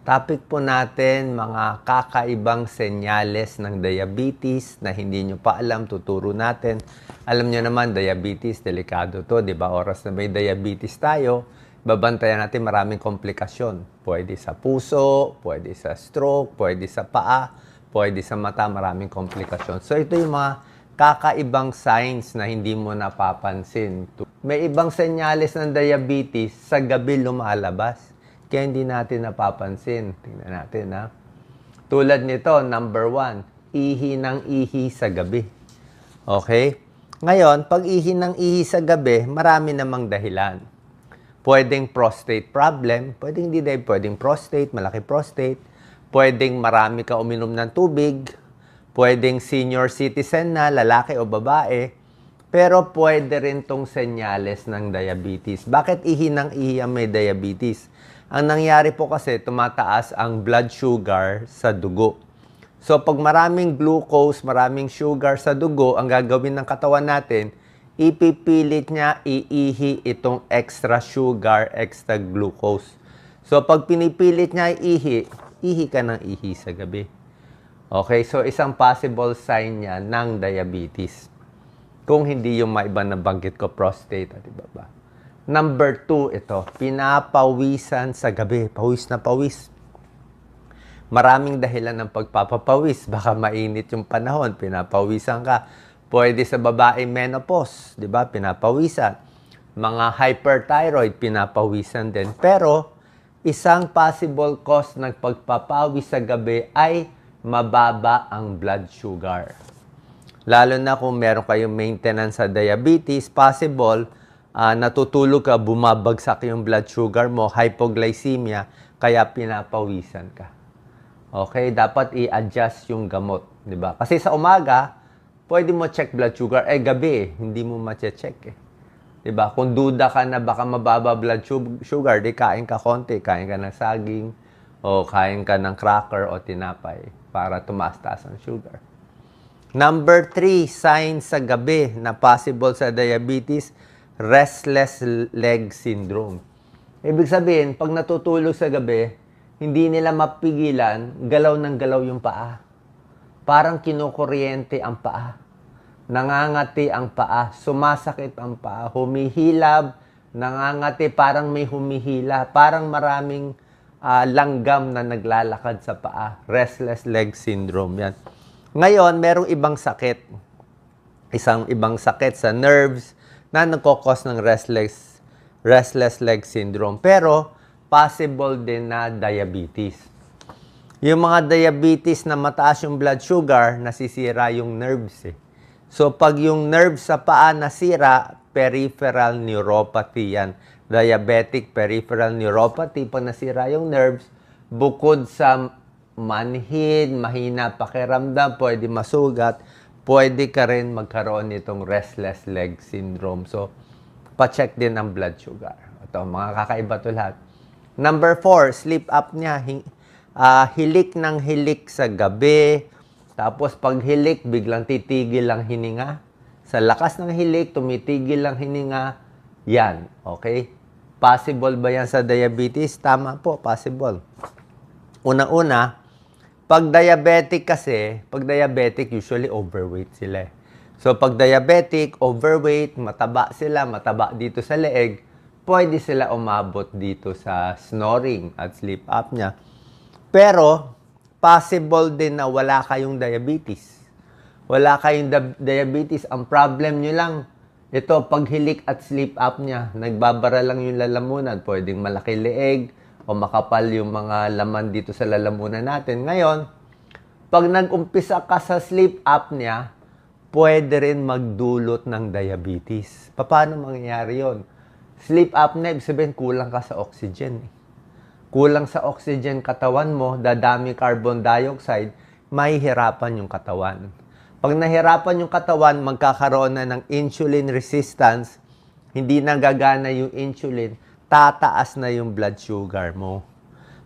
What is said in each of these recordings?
Topic po natin, mga kakaibang senyales ng diabetes na hindi nyo pa alam, tuturo natin. Alam nyo naman, diabetes, delikado to, di ba? Oras na may diabetes tayo, babantayan natin maraming komplikasyon. Pwede sa puso, pwede sa stroke, pwede sa paa, pwede sa mata, maraming komplikasyon. So ito yung mga kakaibang signs na hindi mo napapansin. May ibang senyales ng diabetes sa gabi lumalabas. Kaya hindi natin napapansin. Tingnan natin, ha. Tulad nito, number 1, ihi ng ihi sa gabi. Okay? Ngayon, pag ihi ng ihi sa gabi, marami namang dahilan. Pwedeng prostate problem, pwedeng hindi dahil, pwedeng prostate, malaki prostate, pwedeng marami ka uminom ng tubig, pwedeng senior citizen na, lalaki o babae, pero pwede rin tong senyales ng diabetes. Bakit ihi ng ihi ang may diabetes? Ang nangyari po kasi, tumataas ang blood sugar sa dugo. So, pag maraming glucose, maraming sugar sa dugo, ang gagawin ng katawan natin, ipipilit niya iihi itong extra sugar, extra glucose. So, pag pinipilit niya ihi ka ng ihi sa gabi. Okay, so isang possible sign niya ng diabetes. Kung hindi yung maiba na banggit ko, prostate, at iba ba. Number 2, ito, pinapawisan sa gabi. Pawis na pawis. Maraming dahilan ng pagpapapawis. Baka mainit yung panahon, pinapawisan ka. Pwede sa babae menopause, di ba? Pinapawisan. Mga hyperthyroid, pinapawisan din. Pero, isang possible cause ng pagpapawis sa gabi ay mababa ang blood sugar. Lalo na kung meron kayong maintenance sa diabetes, possible, natutulog ka, bumabagsak yung blood sugar mo, hypoglycemia, kaya pinapawisan ka. Okay, dapat i-adjust yung gamot, di ba? Kasi sa umaga, pwede mo check blood sugar, gabi, hindi mo ma-check eh. Di ba? Kung duda ka na baka mababa blood sugar, di kain ka konti, kain ka ng saging, o kain ka ng cracker o tinapay para tumaas-taas ang sugar. Number 3, signs sa gabi na possible sa diabetes, restless leg syndrome. Ibig sabihin, pag natutulog sa gabi, hindi nila mapigilan, galaw ng galaw yung paa. Parang kinukuryente ang paa. Nangangati ang paa, sumasakit ang paa, humihilab, nangangati, parang may humihila, parang maraming langgam na naglalakad sa paa. Restless leg syndrome yan. Ngayon, merong ibang sakit. Isang ibang sakit sa nerves na nagkokos ng restless leg syndrome. Pero, possible din na diabetes. Yung mga diabetes na mataas yung blood sugar, nasisira yung nerves eh. So, pag yung nerves sa paa nasira, peripheral neuropathy yan. Diabetic peripheral neuropathy, pag nasira yung nerves, bukod sa manhid, mahina pakiramdam, pwede masugat, pwede ka rin magkaroon nitong restless leg syndrome. So, pa-check din ang blood sugar. Ito, mga kakaiba to lahat. Number 4, sleep apnea. Hilik ng hilik sa gabi. Tapos, pag hilik, biglang titigil ang hininga. Sa lakas ng hilik, tumitigil ang hininga. Yan, okay? Possible ba yan sa diabetes? Tama po, possible. Una-una, pag diabetic kasi, usually overweight sila. So, pag diabetic, overweight, mataba sila, mataba dito sa leeg, pwede sila umabot dito sa snoring at sleep apnea. Pero, possible din na wala kayong diabetes. Wala kayong diabetes. Ang problem nyo lang, ito, paghilik at sleep apnea, nagbabara lang yung lalamunan. Pwedeng malaki leeg o makapal yung mga laman dito sa lalamunan natin. Ngayon, pag nag-umpisa ka sa sleep apnea, pwede rin magdulot ng diabetes. Paano mangyayari yon? Sleep apnea, ibig sabihin, kulang ka sa oxygen. Kulang sa oxygen katawan mo, dadami carbon dioxide, mahihirapan yung katawan. Pag nahirapan yung katawan, magkakaroon na ng insulin resistance, hindi na gagana yung insulin, tataas na yung blood sugar mo.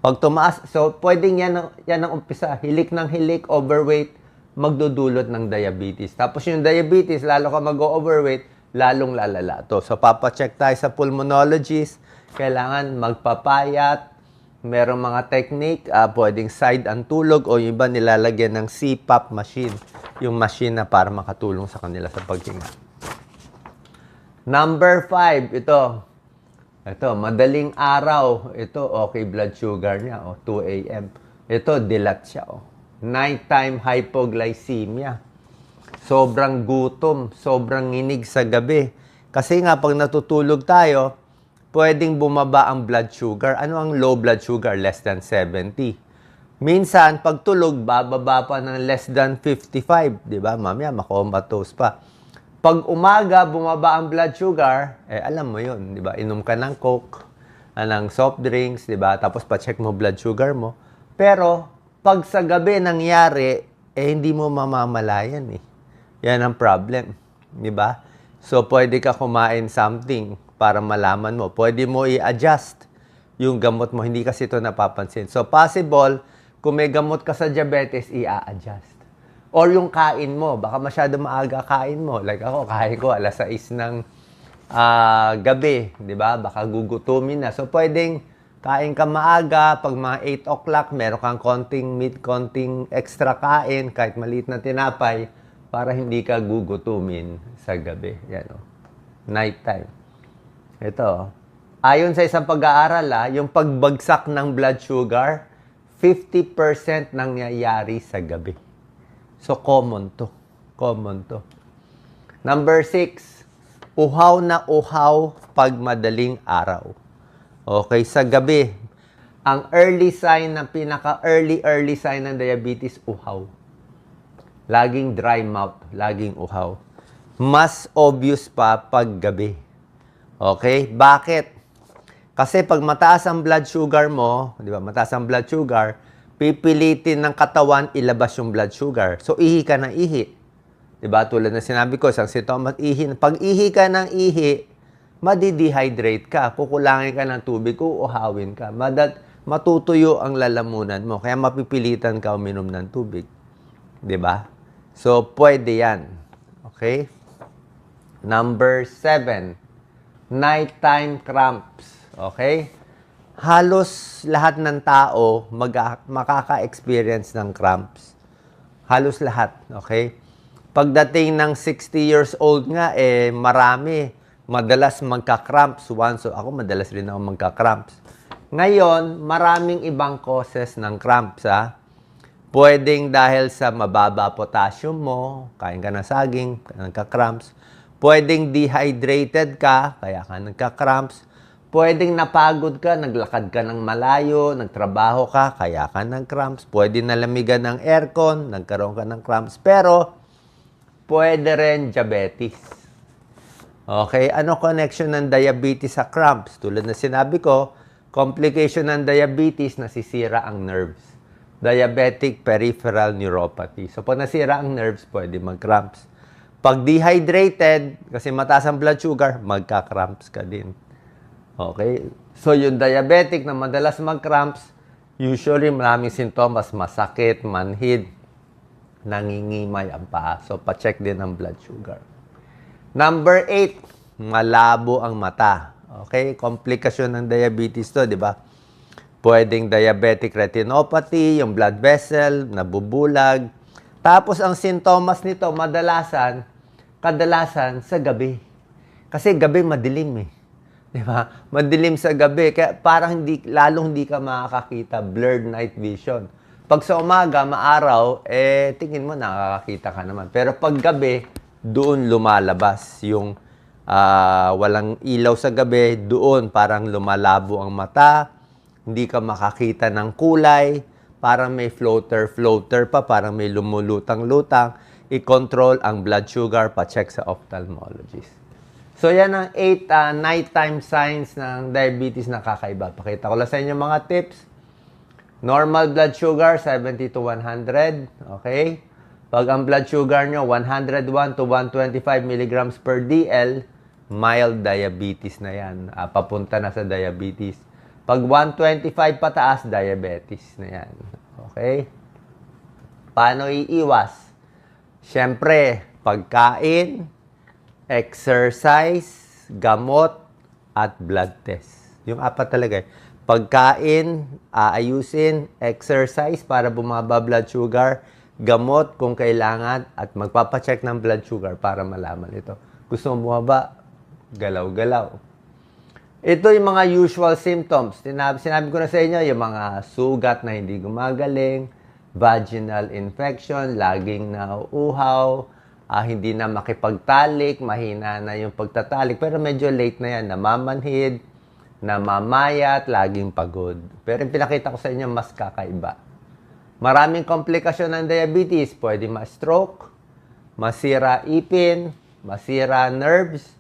Pag tumaas, so pwedeng yan ang umpisa, hilik ng hilik, overweight, magdudulot ng diabetes. Tapos yung diabetes, lalo ka mag-overweight, lalong lalala to. So papacheck tayo sa pulmonologist, kailangan magpapayat, merong mga technique, pwedeng side ang tulog o yung iba nilalagyan ng CPAP machine. Yung machine na para makatulong sa kanila sa paghinga. Number 5, ito. Ito, madaling araw. Ito, okay blood sugar niya. 2 a.m. Ito, dilat siya. Nighttime hypoglycemia. Sobrang gutom, sobrang nginig sa gabi. Kasi nga, pag natutulog tayo, pwedeng bumaba ang blood sugar. Ano ang low blood sugar? Less than 70. Minsan, pag tulog, bababa pa ng less than 55. Diba? Mamaya, makomatose pa. Pag umaga, bumaba ang blood sugar, alam mo yun. Diba? Inom ka ng Coke, ng soft drinks, diba? Tapos pa-check mo blood sugar mo. Pero, pag sa gabi nangyari, hindi mo mamamalayan eh. Yan ang problem. Diba? So, pwede ka kumain something para malaman mo. Pwede mo i-adjust yung gamot mo. Hindi kasi ito napapansin. So, possible, kung may gamot ka sa diabetes, i-adjust. Or yung kain mo. Baka masyado maaga kain mo. Like ako, kain ko alas 6 ng gabi. Diba? Baka gugutumin na. So, pwedeng kain ka maaga. Pag mga 8 o'clock, meron kang konting extra kain, kahit maliit na tinapay, para hindi ka gugutumin sa gabi. Yan o. Nighttime. Ito, ayon sa isang pag-aaral, yung pagbagsak ng blood sugar, 50% nangyayari sa gabi. So, common to. Common to. Number 6, uhaw na uhaw pag madaling araw. Okay, sa gabi, ang early sign, ng pinaka-early sign ng diabetes, uhaw. Laging dry mouth, laging uhaw. Mas obvious pa pag gabi. Okay? Bakit? Kasi pag mataas ang blood sugar mo, di ba, mataas ang blood sugar, pipilitin ng katawan ilabas yung blood sugar. So, ihi ka ng ihi. Di ba? Tulad na sinabi ko, isang sintomas, ihi. Pag ihi ka ng ihi, madi-dehydrate ka. Kukulangin ka ng tubig, uuhawin ka. Matutuyo ang lalamunan mo. Kaya mapipilitan ka uminom ng tubig. Di ba? So, pwede yan. Okay? Number 7. Nighttime cramps. Okay? Halos lahat ng tao makaka-experience ng cramps. Halos lahat. Okay? Pagdating ng 60 years old nga, marami. Madalas magka-cramps. So, ako madalas rin ako magka-cramps. Ngayon, maraming ibang causes ng cramps. Pwedeng dahil sa mababa potassium mo, kain ka ng saging, nagka-cramps. Pwedeng dehydrated ka, kaya ka nagka-cramps. Pwedeng napagod ka, naglakad ka ng malayo, nagtrabaho ka, kaya ka ng cramps. Pwede nalamigan ng aircon, nagkaroon ka ng cramps. Pero, pwede rin diabetes. Okay, ano connection ng diabetes sa cramps? Tulad na sinabi ko, complication ng diabetes, nasisira ang nerves. Diabetic peripheral neuropathy. So, pag nasira ang nerves, pwede mag-cramps. Pag dehydrated, kasi mataas ang blood sugar, magka-cramps ka din. Okay? So, yung diabetic na madalas mag-cramps, usually maraming sintomas, masakit, manhid, nangingimay ang paa. So, pa-check din ang blood sugar. Number 8, malabo ang mata. Okay? Komplikasyon ng diabetes to, di ba? Pwedeng diabetic retinopathy, yung blood vessel, nabubulag. Tapos, ang sintomas nito, kadalasan sa gabi. Kasi gabi madilim eh. Di ba? Madilim sa gabi. Kaya parang lalong hindi ka makakakita. Blurred night vision. Pag sa umaga, maaraw, tingin mo nakakakita ka naman. Pero pag gabi, doon lumalabas yung walang ilaw sa gabi. Doon parang lumalabo ang mata. Hindi ka makakita ng kulay. Parang may floater pa. Parang may lumulutang-lutang. I-control ang blood sugar, pa-check sa ophthalmologist. So, yan ang 8 nighttime signs ng diabetes na kakaiba. Pakita ko lang sa inyo mga tips. Normal blood sugar, 70 to 100. Okay? Pag ang blood sugar nyo, 101 to 125 milligrams per DL, mild diabetes na yan. Papunta na sa diabetes. Pag 125 pataas, diabetes na yan. Okay? Paano iiwas? Siyempre, pagkain, exercise, gamot, at blood test. Yung 4 talaga. Pagkain, aayusin, exercise para bumaba blood sugar, gamot kung kailangan, at magpapacheck ng blood sugar para malaman ito. Gusto mo bumaba? Galaw-galaw. Ito yung mga usual symptoms. Sinabi ko na sa inyo, yung mga sugat na hindi gumagaling, vaginal infection, laging nauuhaw, hindi na makipagtalik, mahina na yung pagtatalik, pero medyo late na yan, namamanhid, namamayat, laging pagod. Pero yung pinakita ko sa inyo, mas kakaiba. Maraming komplikasyon ng diabetes. Pwede ma-stroke, masira ipin, masira nerves,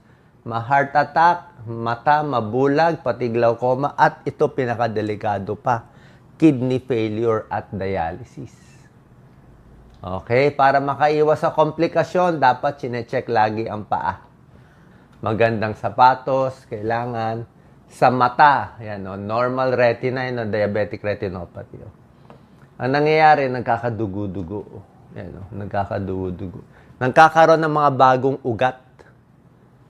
ma-heart attack, mata mabulag, pati glaucoma, at ito pinakadelikado pa, kidney failure at dialysis. Okay? Para makaiwas sa komplikasyon, dapat chinecheck lagi ang paa. Magandang sapatos, kailangan. Sa mata, yan, normal retina, diabetic retinopathy. Ang nangyayari, nagkakadugo-dugo. Yan, nagkakadugo-dugo. Nagkakaroon ng mga bagong ugat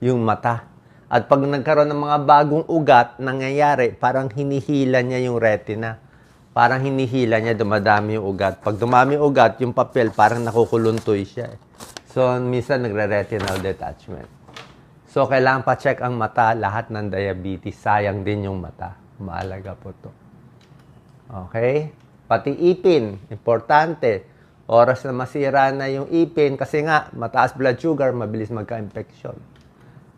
yung mata. At pag nagkaroon ng mga bagong ugat, nangyayari, parang hinihila niya yung retina. Parang hinihila niya, dumadami yung ugat. Pag dumami yung ugat, yung papel, parang nakukuluntoy siya. So, minsan nagre-retinal detachment. So, kailangan pa-check ang mata, lahat ng diabetes. Sayang din yung mata. Mahalaga po to. Okay? Pati ipin, importante. Oras na masira na yung ipin, kasi nga, mataas blood sugar, mabilis magka-infection.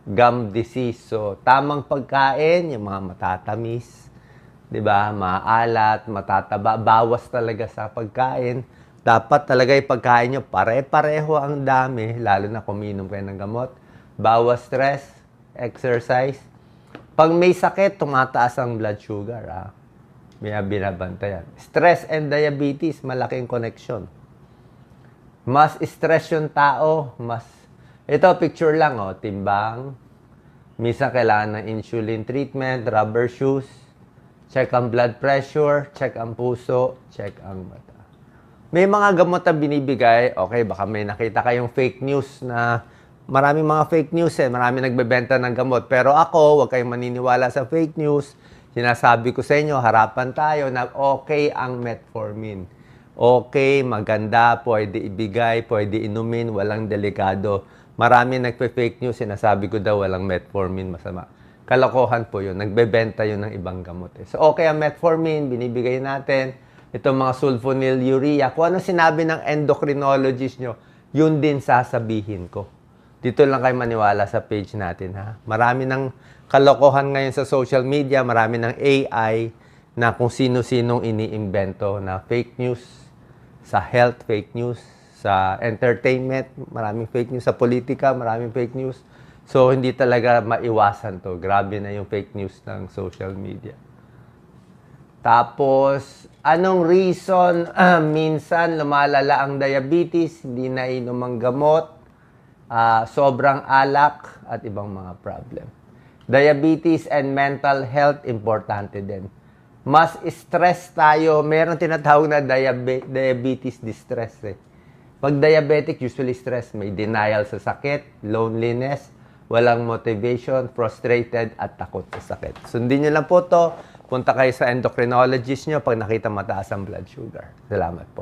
Gum disease. So, tamang pagkain, yung mga matatamis, diba? Maalat, matataba, bawas talaga sa pagkain. Dapat talaga yung pagkain nyo, pare-pareho ang dami, lalo na kuminom kayo ng gamot. Bawas stress, exercise. Pag may sakit, tumataas ang blood sugar. May binabantayan. Stress and diabetes, malaking connection. Mas stress yung tao, mas... Ito, picture lang, timbang. Minsan kailangan ng insulin treatment, rubber shoes. Check ang blood pressure, check ang puso, check ang mata. May mga gamot na binibigay. Okay, baka may nakita kayong fake news na... Maraming mga fake news maraming nagbebenta ng gamot. Pero ako, huwag kayong maniniwala sa fake news. Sinasabi ko sa inyo, harapan tayo na okay ang metformin. Okay, maganda, pwede ibigay, pwede inumin, walang delikado. Maraming nagpe-fake news, sinasabi ko daw walang metformin, masama. Kalokohan po yun, nagbebenta yun ng ibang gamot. So okay ang metformin, binibigay natin. Itong mga sulfonylurea, kung ano sinabi ng endocrinologist nyo, yun din sasabihin ko. Dito lang kayo maniwala sa page natin, ha? Marami ng kalokohan ngayon sa social media, marami ng AI na kung sino-sinong iniimbento na fake news, sa health fake news, sa entertainment, maraming fake news, sa politika, maraming fake news. So, hindi talaga maiwasan to. Grabe na yung fake news ng social media. Tapos, anong reason minsan lumalala ang diabetes, hindi na inom ang gamot, sobrang alak at ibang mga problem. Diabetes and mental health, importante din. Mas stress tayo, meron tinatawag na diabetes distress. Pag diabetic, usually stress, may denial sa sakit, loneliness, walang motivation, frustrated, at takot sa sakit. Sundin nyo lang po to. Punta kayo sa endocrinologist nyo pag nakita mataas ang blood sugar. Salamat po.